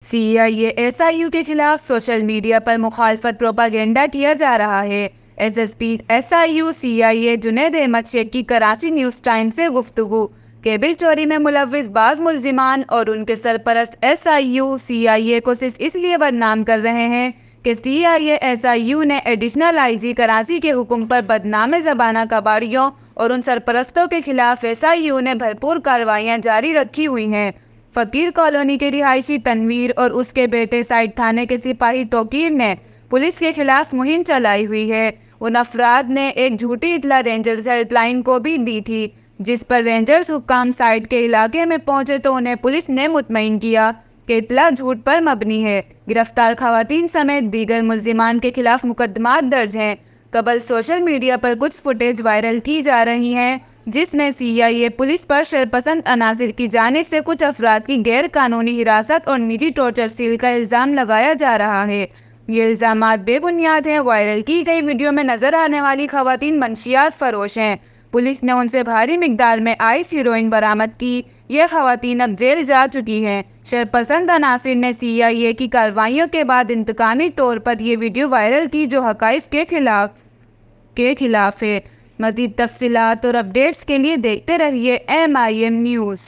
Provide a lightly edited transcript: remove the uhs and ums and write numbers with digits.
CIA SIU के खिलाफ social media पर मुखालफत प्रोपागेंडा किया जा रहा है। SSP SIU CIA Junaid Ahmed Sheikh की कराची न्यूज़ टाइम से गुफ्तगू। केबिल चोरी में मुलव्विस बाज मुल्जिमान और उनके सरपरस्त एसआईयू सीआईए को सिर्फ इसलिए बदनाम कर रहे हैं कि सीआईए एसआईयू ने एडिशनल आईजी कराची के हुक्म पर बदनाम ज़बाना कबाड़ियों और उन सरपरस्तों के खिलाफ एसआईयू ने भरपूर कार्रवाइयाँ जारी रखी हुई हैं। फकीर कॉलोनी के रिहायशी तनवीर और उसके बेटे साइड थाने के सिपाही तोकीर ने पुलिस के खिलाफ मुहिम चलाई हुई है। उन अफराद ने एक झूठी इतला रेंजर्स हेल्पलाइन को भी दी थी, जिस पर रेंजर्स हुक्काम साइड के इलाके में पहुंचे तो उन्हें पुलिस ने मुतमईन किया कि इतला झूठ पर मबनी है। गिरफ्तार खवातीन समेत दीगर मुल्जिमान के खिलाफ मुकदमात दर्ज हैं। कबल सोशल मीडिया पर कुछ फुटेज वायरल की जा रही हैं जिसमें सीआईए पुलिस पर शरपसंद अनासिर की जानिब से कुछ अफराद की गैर कानूनी हिरासत और निजी टॉर्चर सील का इल्ज़ाम लगाया जा रहा है। ये इल्ज़ामात बेबुनियाद हैं। वायरल की गई वीडियो में नजर आने वाली खवातीन मंशियात फरोश हैं। पुलिस ने उनसे भारी मिकदार में आइस हीरोइन बरामद की। ये खवातीन अब जेल जा चुकी हैं। शरपसंद अनासिर ने सीआईए की कार्रवाइयों के बाद इंतकामी तौर पर यह वीडियो वायरल की जो हक़ाइक़ के खिलाफ है। मज़ीद तफ़सीलात और अपडेट्स के लिए देखते रहिए MIM न्यूज़।